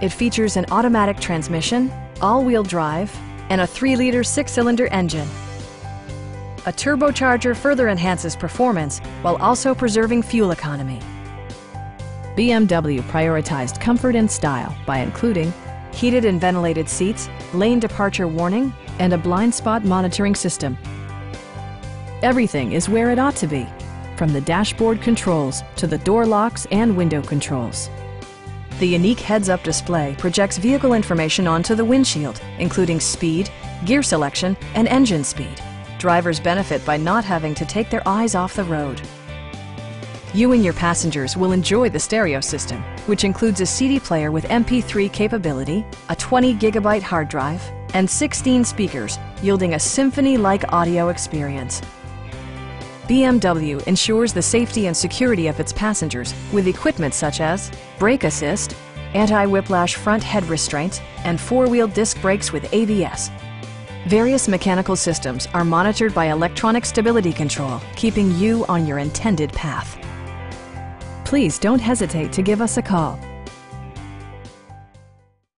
It features an automatic transmission, all-wheel drive, and a 3-liter 6-cylinder engine. A turbocharger further enhances performance while also preserving fuel economy. BMW prioritized comfort and style by including heated and ventilated seats, lane departure warning, and a blind spot monitoring system. Everything is where it ought to be, from the dashboard controls to the door locks and window controls. The unique heads-up display projects vehicle information onto the windshield, including speed, gear selection, and engine speed. Drivers benefit by not having to take their eyes off the road. You and your passengers will enjoy the stereo system, which includes a CD player with MP3 capability, a 20-gigabyte hard drive, and 16 speakers, yielding a symphony-like audio experience. BMW ensures the safety and security of its passengers with equipment such as brake assist, anti-whiplash front head restraints, and 4-wheel disc brakes with ABS. Various mechanical systems are monitored by electronic stability control, keeping you on your intended path. Please don't hesitate to give us a call.